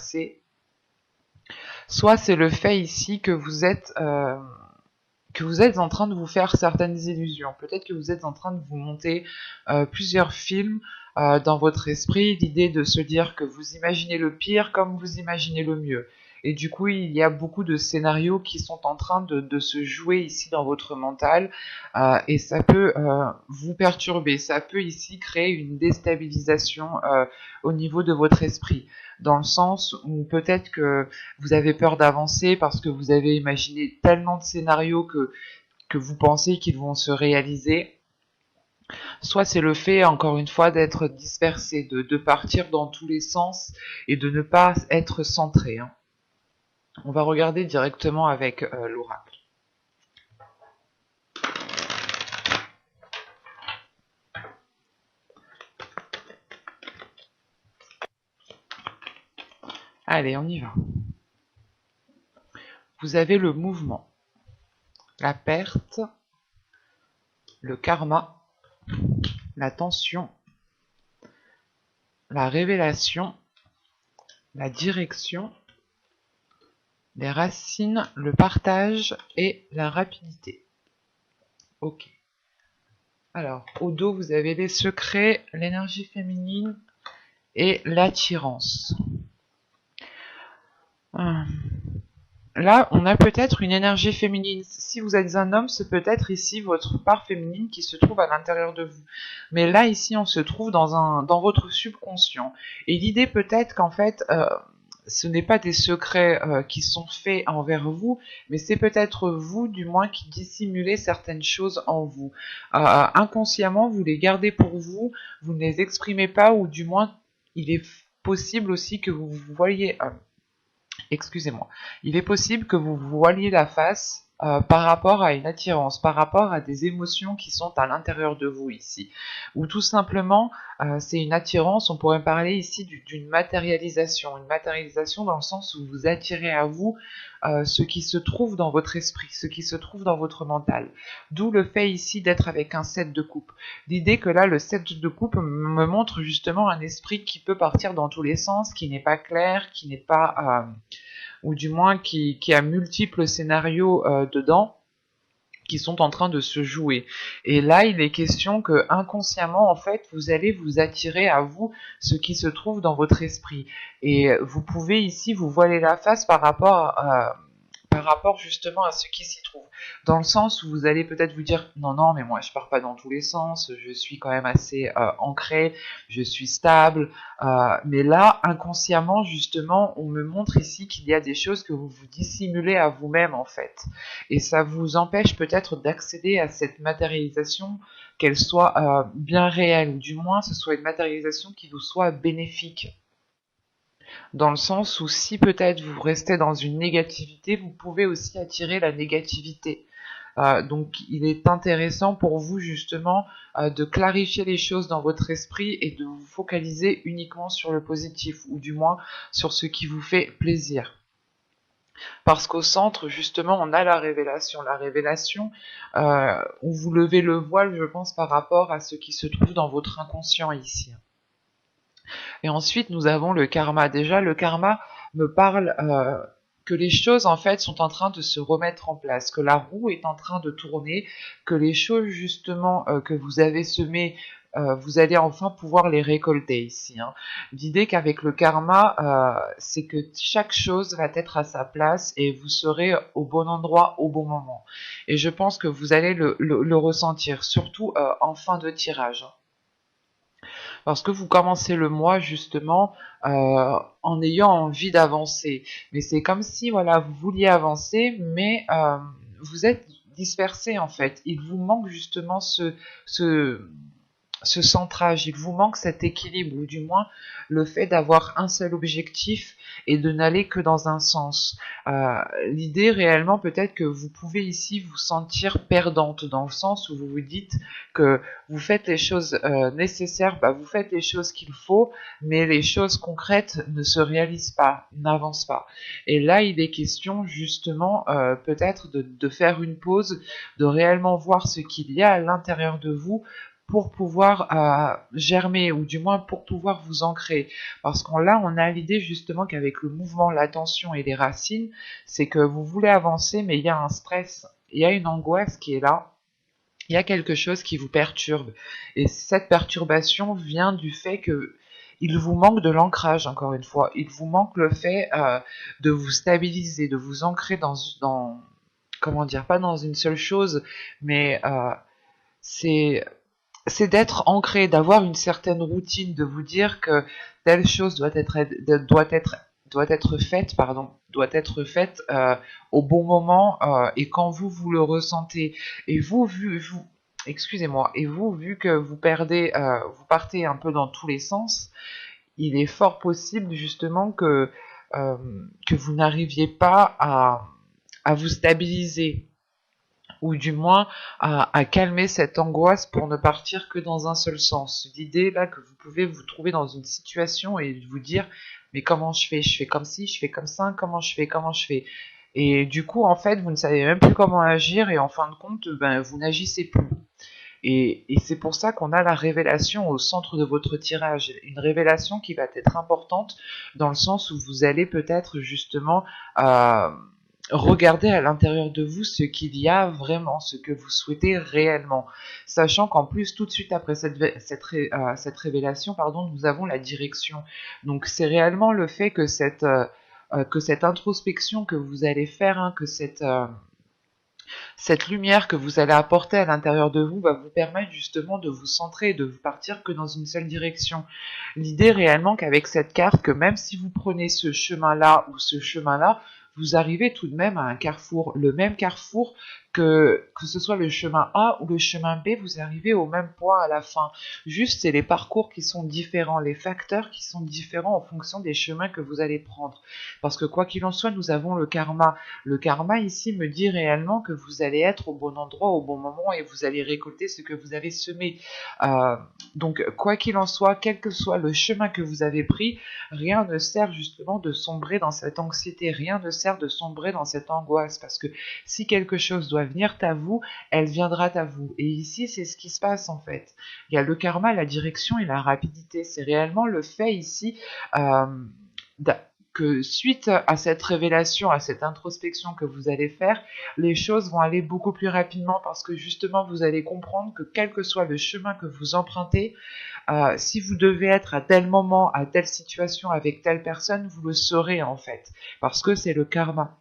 dispersé, soit c'est le fait ici que vous êtes en train de vous faire certaines illusions. Peut-être que vous êtes en train de vous monter plusieurs films dans votre esprit, l'idée de se dire que vous imaginez le pire comme vous imaginez le mieux. Et du coup, il y a beaucoup de scénarios qui sont en train de se jouer ici dans votre mental, et ça peut vous perturber, ça peut ici créer une déstabilisation au niveau de votre esprit, dans le sens où peut-être que vous avez peur d'avancer parce que vous avez imaginé tellement de scénarios que vous pensez qu'ils vont se réaliser. Soit c'est le fait, encore une fois, d'être dispersé, de partir dans tous les sens et de ne pas être centré. Hein. On va regarder directement avec l'oracle. Allez, on y va. Vous avez le mouvement, la perte, le karma, la tension, la révélation, la direction, les racines, le partage et la rapidité. Ok. Alors, au dos, vous avez les secrets, l'énergie féminine et l'attirance. Là, on a peut-être une énergie féminine. Si vous êtes un homme, c'est peut-être ici votre part féminine qui se trouve à l'intérieur de vous. Mais là, ici, on se trouve dans votre subconscient. Et l'idée peut-être qu'en fait, ce n'est pas des secrets qui sont faits envers vous, mais c'est peut-être vous, du moins, qui dissimulez certaines choses en vous. Inconsciemment, vous les gardez pour vous, vous ne les exprimez pas, ou du moins, il est possible aussi que vous voyez... excusez-moi, il est possible que vous voiliez la face par rapport à une attirance, par rapport à des émotions qui sont à l'intérieur de vous ici. Ou tout simplement, c'est une attirance, on pourrait parler ici d'une matérialisation. Une matérialisation dans le sens où vous attirez à vous ce qui se trouve dans votre esprit, ce qui se trouve dans votre mental. D'où le fait ici d'être avec un 7 de coupe. L'idée que là, le 7 de coupe me montre justement un esprit qui peut partir dans tous les sens, qui n'est pas clair, qui n'est pas... ou du moins qui a multiples scénarios dedans qui sont en train de se jouer. Et là, il est question que inconsciemment, en fait, vous allez vous attirer à vous ce qui se trouve dans votre esprit. Et vous pouvez ici vous voiler la face par rapport justement à ce qui s'y trouve. Dans le sens où vous allez peut-être vous dire non, mais moi je pars pas dans tous les sens, je suis quand même assez ancré, je suis stable. Mais là, inconsciemment, justement, on me montre ici qu'il y a des choses que vous vous dissimulez à vous-même en fait. Et ça vous empêche peut-être d'accéder à cette matérialisation, qu'elle soit bien réelle, ou du moins ce soit une matérialisation qui vous soit bénéfique. Dans le sens où si peut-être vous restez dans une négativité, vous pouvez aussi attirer la négativité. Donc il est intéressant pour vous justement de clarifier les choses dans votre esprit et de vous focaliser uniquement sur le positif, ou du moins sur ce qui vous fait plaisir. Parce qu'au centre, justement, on a la révélation. La révélation, où vous levez le voile, je pense, par rapport à ce qui se trouve dans votre inconscient ici. Et ensuite, nous avons le karma. Déjà, le karma me parle que les choses, en fait, sont en train de se remettre en place, que la roue est en train de tourner, que les choses, justement, que vous avez semées, vous allez enfin pouvoir les récolter ici. Hein. L'idée qu'avec le karma, c'est que chaque chose va être à sa place et vous serez au bon endroit au bon moment. Et je pense que vous allez le ressentir, surtout en fin de tirage. Parce que vous commencez le mois justement en ayant envie d'avancer. Mais c'est comme si voilà, vous vouliez avancer, mais vous êtes dispersé en fait. Il vous manque justement ce centrage, il vous manque cet équilibre, ou du moins le fait d'avoir un seul objectif et de n'aller que dans un sens. L'idée réellement peut-être que vous pouvez ici vous sentir perdante, dans le sens où vous vous dites que vous faites les choses nécessaires, vous faites les choses qu'il faut, mais les choses concrètes ne se réalisent pas, n'avancent pas. Et là, il est question justement peut-être de faire une pause, de réellement voir ce qu'il y a à l'intérieur de vous, pour pouvoir germer, ou du moins pour pouvoir vous ancrer. Parce qu'on là, on a l'idée justement qu'avec le mouvement, l'attention et les racines, c'est que vous voulez avancer, mais il y a un stress, il y a une angoisse qui est là, il y a quelque chose qui vous perturbe. Et cette perturbation vient du fait que il vous manque de l'ancrage, encore une fois. Il vous manque le fait de vous stabiliser, de vous ancrer dans comment dire, pas dans une seule chose, mais c'est c'est d'être ancré, d'avoir une certaine routine, de vous dire que telle chose doit être faite au bon moment et quand vous le ressentez. Et excusez-moi, et vous, vu que vous partez un peu dans tous les sens, il est fort possible justement euh, que vous n'arriviez pas à vous stabiliser, ou du moins à calmer cette angoisse pour ne partir que dans un seul sens. L'idée là que vous pouvez vous trouver dans une situation et vous dire mais comment je fais? Je fais comme ci, je fais comme ça, comment je fais? Et du coup en fait vous ne savez même plus comment agir et en fin de compte ben, vous n'agissez plus. Et c'est pour ça qu'on a la révélation au centre de votre tirage, une révélation qui va être importante dans le sens où vous allez peut-être justement euh, regarder à l'intérieur de vous ce qu'il y a vraiment, ce que vous souhaitez réellement, sachant qu'en plus tout de suite après cette révélation, pardon, nous avons la direction. Donc c'est réellement le fait que cette introspection que vous allez faire, hein, que cette lumière que vous allez apporter à l'intérieur de vous va vous permettre justement de vous centrer et de vous partir que dans une seule direction. L'idée réellement qu'avec cette carte, que même si vous prenez ce chemin-là ou ce chemin-là, vous arrivez tout de même à un carrefour, le même carrefour que ce soit le chemin A ou le chemin B, vous arrivez au même point à la fin. Juste, c'est les parcours qui sont différents, les facteurs qui sont différents en fonction des chemins que vous allez prendre. Parce que quoi qu'il en soit, nous avons le karma. Le karma ici me dit réellement que vous allez être au bon endroit au bon moment et vous allez récolter ce que vous avez semé. Euh, donc quoi qu'il en soit, quel que soit le chemin que vous avez pris, rien ne sert justement de sombrer dans cette anxiété, rien ne sert de sombrer dans cette angoisse, parce que si quelque chose doit venir à vous, elle viendra à vous. Et ici, c'est ce qui se passe en fait. Il y a le karma, la direction et la rapidité. C'est réellement le fait ici euh, que suite à cette révélation, à cette introspection que vous allez faire, les choses vont aller beaucoup plus rapidement parce que justement vous allez comprendre que quel que soit le chemin que vous empruntez, si vous devez être à tel moment, à telle situation avec telle personne, vous le saurez en fait, parce que c'est le karma.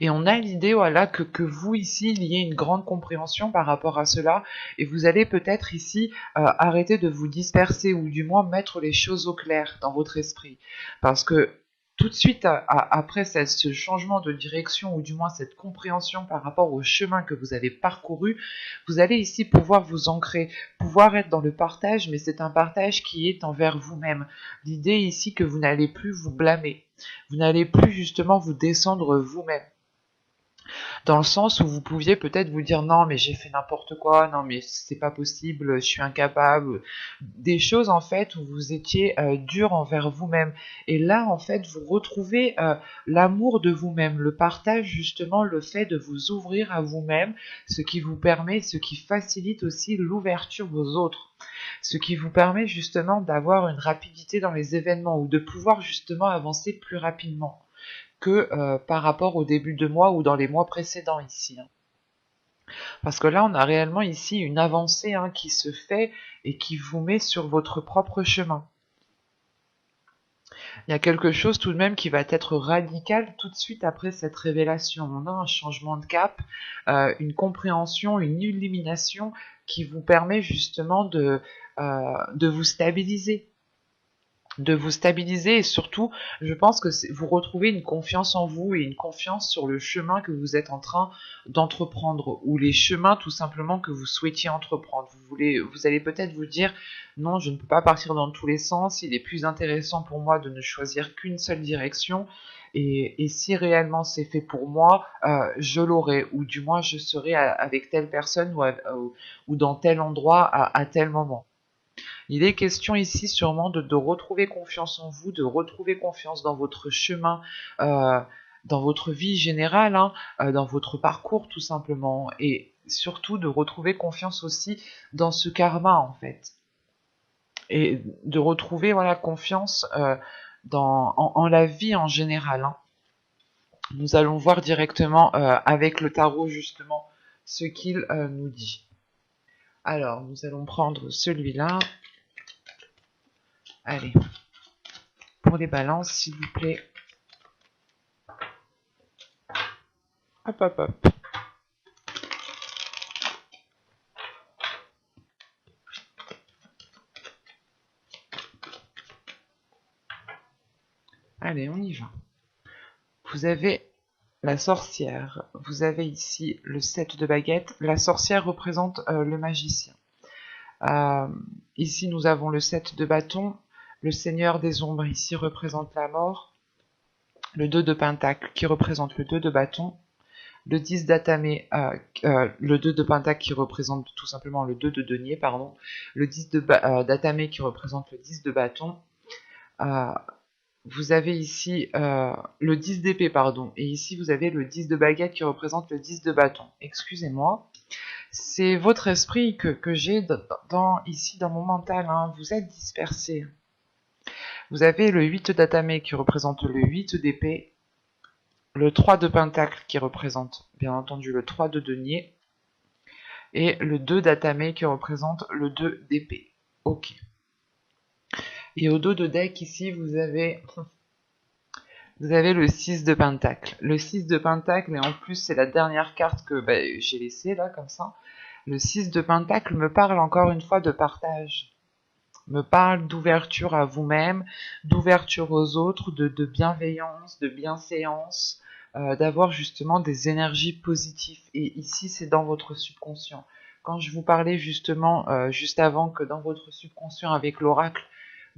Et on a l'idée voilà, que vous, ici, il y ait une grande compréhension par rapport à cela, et vous allez peut-être ici arrêter de vous disperser, ou du moins mettre les choses au clair dans votre esprit. Parce que tout de suite après ce changement de direction, ou du moins cette compréhension par rapport au chemin que vous avez parcouru, vous allez ici pouvoir vous ancrer, pouvoir être dans le partage, mais c'est un partage qui est envers vous-même. L'idée ici que vous n'allez plus vous blâmer, vous n'allez plus justement vous descendre vous-même, dans le sens où vous pouviez peut-être vous dire non mais j'ai fait n'importe quoi, non mais c'est pas possible, je suis incapable, des choses en fait où vous étiez dur envers vous-même, et là en fait vous retrouvez l'amour de vous-même, le partage, justement le fait de vous ouvrir à vous-même, ce qui vous permet, ce qui facilite aussi l'ouverture aux autres, ce qui vous permet justement d'avoir une rapidité dans les événements, ou de pouvoir justement avancer plus rapidement que par rapport au début de mois ou dans les mois précédents ici, hein. Parce que là, on a réellement ici une avancée, hein, qui se fait et qui vous met sur votre propre chemin. Il y a quelque chose tout de même qui va être radical tout de suite après cette révélation. On a un changement de cap, une compréhension, une illumination qui vous permet justement de vous stabiliser, et surtout, je pense que vous retrouvez une confiance en vous et une confiance sur le chemin que vous êtes en train d'entreprendre, ou les chemins tout simplement que vous souhaitiez entreprendre. Vous allez peut-être vous dire non, je ne peux pas partir dans tous les sens, il est plus intéressant pour moi de ne choisir qu'une seule direction, et si réellement c'est fait pour moi, je l'aurai, ou du moins je serai avec telle personne, ou dans tel endroit à tel moment. Il est question ici sûrement de retrouver confiance en vous, de retrouver confiance dans votre chemin, euh, dans votre vie générale, hein, dans votre parcours tout simplement. Et surtout de retrouver confiance aussi dans ce karma en fait. Et de retrouver voilà, confiance en la vie en général. Hein. Nous allons voir directement avec le tarot justement ce qu'il nous dit. Alors, nous allons prendre celui-là. Allez, pour les balances, s'il vous plaît. Hop, hop, hop. Allez, on y va. Vous avez la sorcière. Vous avez ici le 7 de baguette. La sorcière représente le magicien. Ici, nous avons le 7 de bâton. Le seigneur des ombres ici représente la mort. Le 2 de pentacle qui représente le 2 de bâton. Le 10 d'atamé, le 2 de pentacle qui représente tout simplement le 2 de denier, pardon. Le 10 d'atamé qui représente le 10 de bâton. Vous avez ici le 10 d'épée, pardon. Et ici, vous avez le 10 de baguette qui représente le 10 de bâton. Excusez-moi. C'est votre esprit que j'ai ici dans mon mental. Hein. Vous êtes dispersés. Vous avez le 8 d'atamé qui représente le 8 d'épée. Le 3 de pentacle qui représente bien entendu le 3 de denier. Et le 2 d'atamé qui représente le 2 d'épée. Ok. Et au dos de deck ici vous avez le 6 de pentacle. Le 6 de pentacle, et en plus c'est la dernière carte que j'ai laissée là comme ça. Le 6 de pentacle me parle encore une fois de partage. Me parle d'ouverture à vous-même, d'ouverture aux autres, de bienveillance, de bienséance, d'avoir justement des énergies positives. Et ici, c'est dans votre subconscient. Quand je vous parlais justement, juste avant, que dans votre subconscient, avec l'oracle,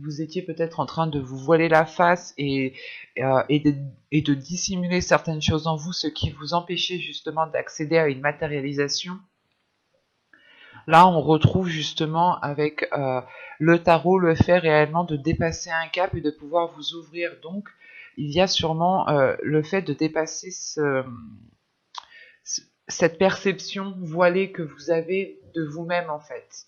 vous étiez peut-être en train de vous voiler la face et de dissimuler certaines choses en vous, ce qui vous empêchait justement d'accéder à une matérialisation. Là, on retrouve justement avec le tarot le fait réellement de dépasser un cap et de pouvoir vous ouvrir. Donc, il y a sûrement le fait de dépasser cette perception voilée que vous avez de vous-même en fait.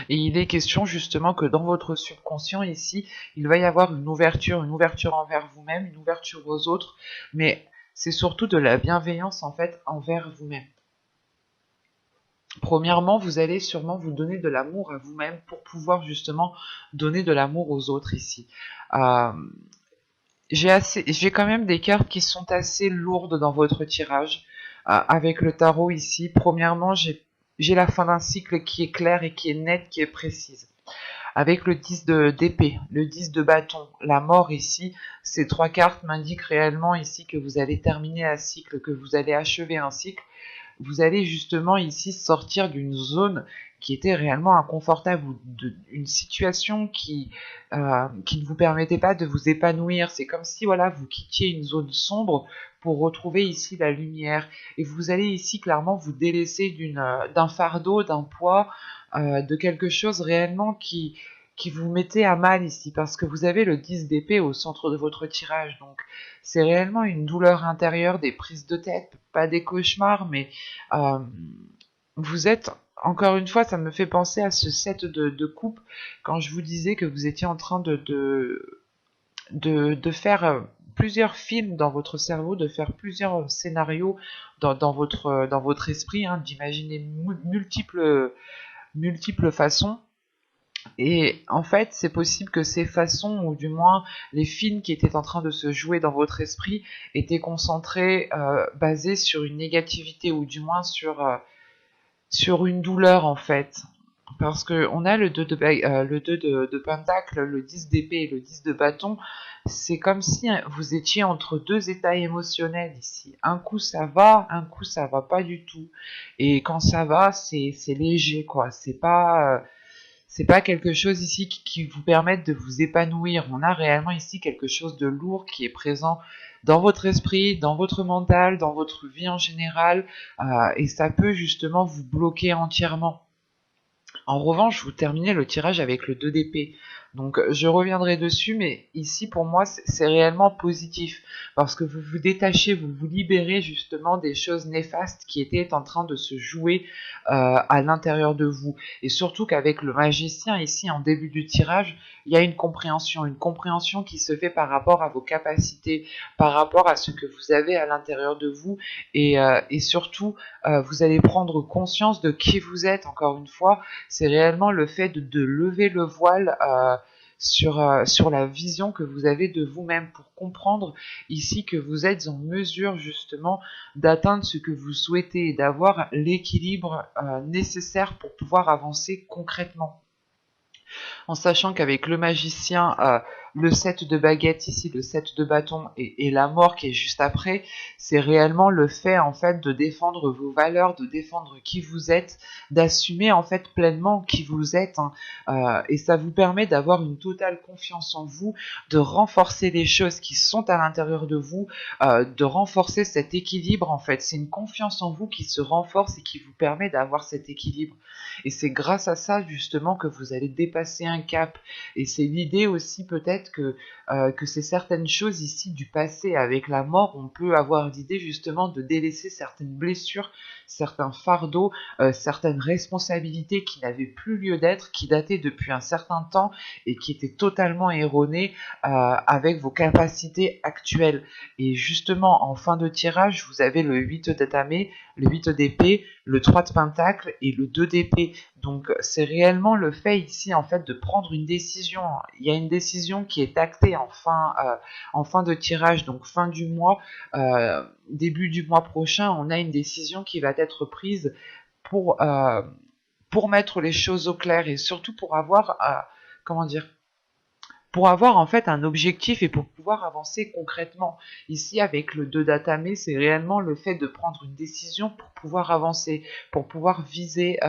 Et il est question justement que dans votre subconscient ici, il va y avoir une ouverture envers vous-même, une ouverture aux autres, mais c'est surtout de la bienveillance en fait envers vous-même. Premièrement, vous allez sûrement vous donner de l'amour à vous-même pour pouvoir justement donner de l'amour aux autres ici. J'ai quand même des cartes qui sont assez lourdes dans votre tirage. Avec le tarot ici, premièrement, j'ai la fin d'un cycle qui est claire et qui est nette, qui est précise. Avec le 10 d'épée, le 10 de bâton, la mort ici, ces trois cartes m'indiquent réellement ici que vous allez terminer un cycle, que vous allez achever un cycle. Vous allez justement ici sortir d'une zone qui était réellement inconfortable, ou d'une situation qui ne vous permettait pas de vous épanouir. C'est comme si voilà, vous quittiez une zone sombre pour retrouver ici la lumière. Et vous allez ici clairement vous délaisser d'un fardeau, d'un poids, de quelque chose réellement qui vous mettait à mal ici, parce que vous avez le 10 d'épée au centre de votre tirage. Donc c'est réellement une douleur intérieure, des prises de tête, pas des cauchemars, mais vous êtes, encore une fois, ça me fait penser à ce set de coupe, quand je vous disais que vous étiez en train de faire plusieurs films dans votre cerveau, de faire plusieurs scénarios dans votre esprit, hein, d'imaginer multiples façons. Et en fait, c'est possible que ces façons, ou du moins les films qui étaient en train de se jouer dans votre esprit, étaient concentrés, basés sur une négativité, ou du moins sur une douleur en fait. Parce que on a le 2 de pentacle, le 10 d'épée et le 10 de bâton. C'est comme si vous étiez entre deux états émotionnels ici. Un coup ça va pas du tout. Et quand ça va, c'est léger quoi. C'est pas quelque chose ici qui vous permette de vous épanouir. On a réellement ici quelque chose de lourd qui est présent dans votre esprit, dans votre mental, dans votre vie en général, et ça peut justement vous bloquer entièrement. En revanche, vous terminez le tirage avec le 2 d'épée. Donc je reviendrai dessus, mais ici pour moi c'est réellement positif parce que vous vous détachez, vous vous libérez justement des choses néfastes qui étaient en train de se jouer à l'intérieur de vous. Et surtout qu'avec le magicien ici en début du tirage, il y a une compréhension qui se fait par rapport à vos capacités, par rapport à ce que vous avez à l'intérieur de vous, et surtout vous allez prendre conscience de qui vous êtes. Encore une fois, c'est réellement le fait de lever le voile sur la vision que vous avez de vous-même pour comprendre ici que vous êtes en mesure justement d'atteindre ce que vous souhaitez et d'avoir l'équilibre nécessaire pour pouvoir avancer concrètement, en sachant qu'avec le magicien, le 7 de baguette ici, le 7 de bâton et la mort qui est juste après, c'est réellement le fait en fait de défendre vos valeurs, de défendre qui vous êtes, d'assumer en fait pleinement qui vous êtes, hein, et ça vous permet d'avoir une totale confiance en vous, de renforcer les choses qui sont à l'intérieur de vous, de renforcer cet équilibre en fait. C'est une confiance en vous qui se renforce et qui vous permet d'avoir cet équilibre. Et c'est grâce à ça justement que vous allez dépasser un cap. Et c'est l'idée aussi peut-être que c'est certaines choses ici du passé. Avec la mort, on peut avoir l'idée justement de délaisser certaines blessures, certains fardeaux, certaines responsabilités qui n'avaient plus lieu d'être, qui dataient depuis un certain temps et qui étaient totalement erronées avec vos capacités actuelles. Et justement, en fin de tirage, vous avez le 8 d'atamé, le 8 d'épée, le 3 de pentacle et le 2 d'épée. Donc c'est réellement le fait ici en fait de prendre une décision. Il y a une décision qui est actée en fin de tirage, donc fin du mois, début du mois prochain, on a une décision qui va être prise pour, euh, pour mettre les choses au clair et surtout pour avoir, comment dire, pour avoir en fait un objectif et pour pouvoir avancer concrètement. Ici, avec le 2 d'atamé, c'est réellement le fait de prendre une décision pour pouvoir avancer, pour pouvoir viser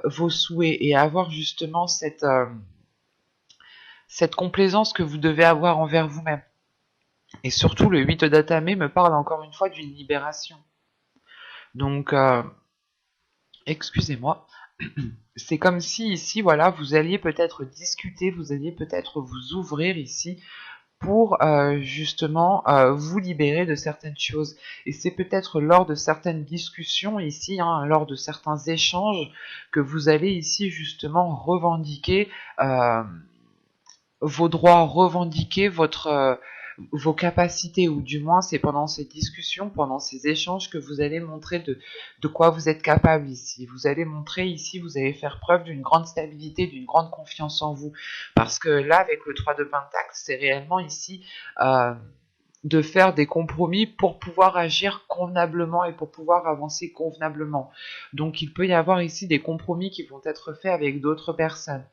vos souhaits et avoir justement cette complaisance que vous devez avoir envers vous-même. Et surtout, le 8 d'atamé me parle encore une fois d'une libération. Donc, excusez-moi, c'est comme si ici, voilà, vous alliez peut-être discuter, vous alliez peut-être vous ouvrir ici pour justement vous libérer de certaines choses. Et c'est peut-être lors de certaines discussions ici, hein, lors de certains échanges, que vous allez ici justement revendiquer vos droits, revendiquer vos capacités, ou du moins c'est pendant ces discussions, pendant ces échanges que vous allez montrer de quoi vous êtes capable ici. Vous allez montrer ici, vous allez faire preuve d'une grande stabilité, d'une grande confiance en vous. Parce que là, avec le 3 de Pentacle, c'est réellement ici de faire des compromis pour pouvoir agir convenablement et pour pouvoir avancer convenablement. Donc il peut y avoir ici des compromis qui vont être faits avec d'autres personnes.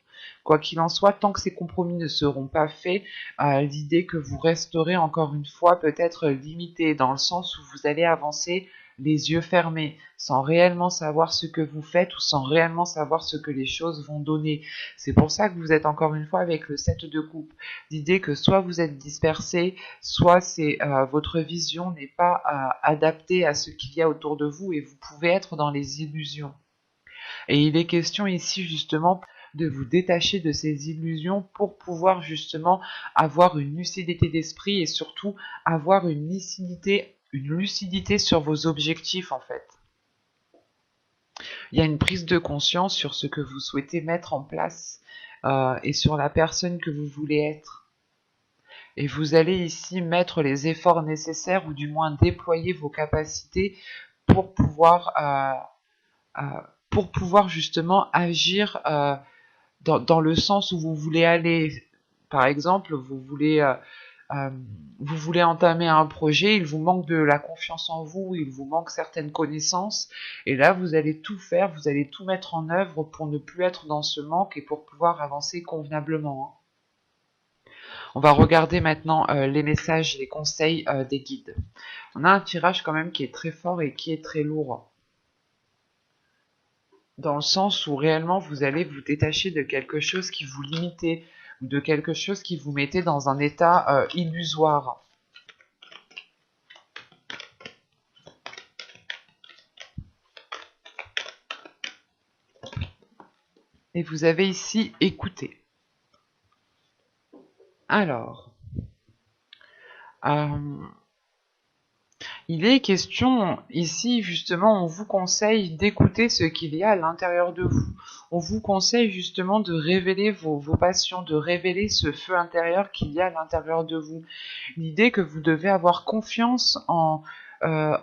Quoi qu'il en soit, tant que ces compromis ne seront pas faits, l'idée que vous resterez encore une fois peut-être limité dans le sens où vous allez avancer les yeux fermés, sans réellement savoir ce que vous faites ou sans réellement savoir ce que les choses vont donner. C'est pour ça que vous êtes encore une fois avec le 7 de coupe. L'idée que soit vous êtes dispersé, soit c'est votre vision n'est pas adaptée à ce qu'il y a autour de vous et vous pouvez être dans les illusions. Et il est question ici justement de vous détacher de ces illusions pour pouvoir justement avoir une lucidité d'esprit et surtout avoir une lucidité sur vos objectifs en fait. Il y a une prise de conscience sur ce que vous souhaitez mettre en place et sur la personne que vous voulez être. Et vous allez ici mettre les efforts nécessaires ou du moins déployer vos capacités pour pouvoir, justement agir dans le sens où vous voulez aller. Par exemple, euh, vous voulez entamer un projet, il vous manque de la confiance en vous, il vous manque certaines connaissances, et là vous allez tout faire, vous allez tout mettre en œuvre pour ne plus être dans ce manque et pour pouvoir avancer convenablement, hein. On va regarder maintenant les messages, les conseils des guides. On a un tirage quand même qui est très fort et qui est très lourd, dans le sens où réellement vous allez vous détacher de quelque chose qui vous limitait, ou de quelque chose qui vous mettait dans un état illusoire. Et vous avez ici écouté. Alors, euh, il est question ici, justement, on vous conseille d'écouter ce qu'il y a à l'intérieur de vous. On vous conseille justement de révéler vos passions, de révéler ce feu intérieur qu'il y a à l'intérieur de vous. L'idée que vous devez avoir confiance en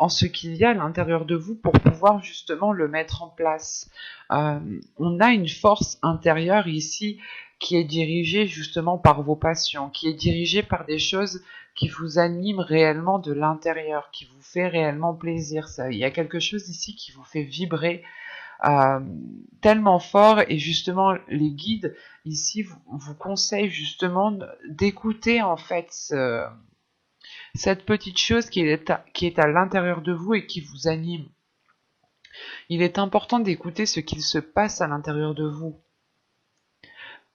ce qu'il y a à l'intérieur de vous pour pouvoir justement le mettre en place. On a une force intérieure ici qui est dirigée justement par vos passions, qui est dirigée par des choses qui vous animent réellement de l'intérieur, qui vous fait réellement plaisir. Ça, il y a quelque chose ici qui vous fait vibrer euh, tellement fort, et justement les guides ici vous conseillent justement d'écouter en fait cette petite chose qui est à l'intérieur de vous et qui vous anime. Il est important d'écouter ce qu'il se passe à l'intérieur de vous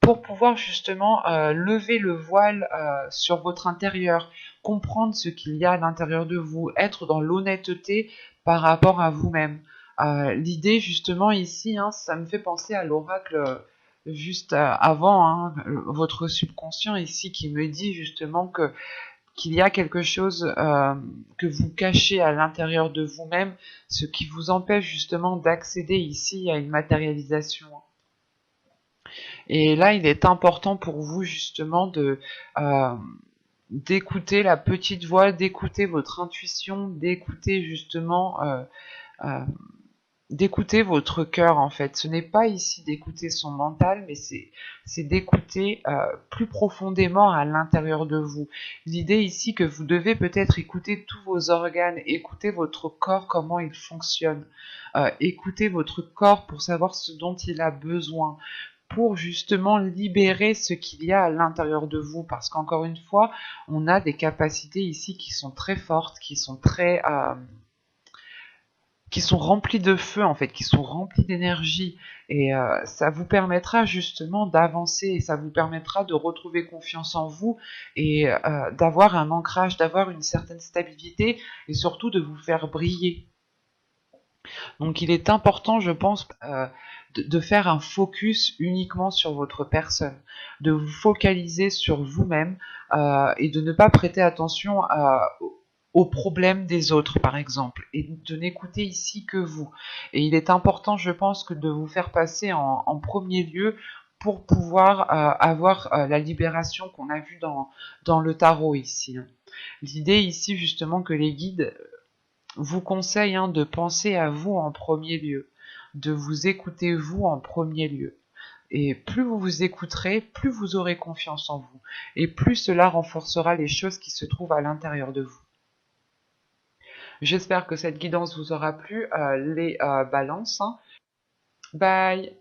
pour pouvoir justement lever le voile sur votre intérieur, comprendre ce qu'il y a à l'intérieur de vous, être dans l'honnêteté par rapport à vous-même. L'idée justement ici, hein, ça me fait penser à l'oracle juste avant, hein, votre subconscient ici qui me dit justement qu'il y a quelque chose que vous cachez à l'intérieur de vous-même, ce qui vous empêche justement d'accéder ici à une matérialisation. Et là, il est important pour vous justement euh, d'écouter la petite voix, d'écouter votre intuition, d'écouter justement euh, d'écouter votre cœur en fait. Ce n'est pas ici d'écouter son mental, mais c'est d'écouter plus profondément à l'intérieur de vous. L'idée ici que vous devez peut-être écouter tous vos organes, écouter votre corps, comment il fonctionne, écouter votre corps pour savoir ce dont il a besoin, pour justement libérer ce qu'il y a à l'intérieur de vous, parce qu'encore une fois, on a des capacités ici qui sont très fortes, qui sont remplis de feu en fait, qui sont remplis d'énergie, et ça vous permettra justement d'avancer, et ça vous permettra de retrouver confiance en vous, et d'avoir un ancrage, d'avoir une certaine stabilité, et surtout de vous faire briller. Donc il est important, je pense, de faire un focus uniquement sur votre personne, de vous focaliser sur vous-même, et de ne pas prêter attention aux problèmes des autres, par exemple, et de n'écouter ici que vous. Et il est important, je pense, que de vous faire passer en premier lieu pour pouvoir avoir la libération qu'on a vue dans le tarot ici. L'idée ici, justement, que les guides vous conseille de penser à vous en premier lieu, de vous écouter vous en premier lieu. Et plus vous vous écouterez, plus vous aurez confiance en vous. Et plus cela renforcera les choses qui se trouvent à l'intérieur de vous. J'espère que cette guidance vous aura plu, les balances. Bye!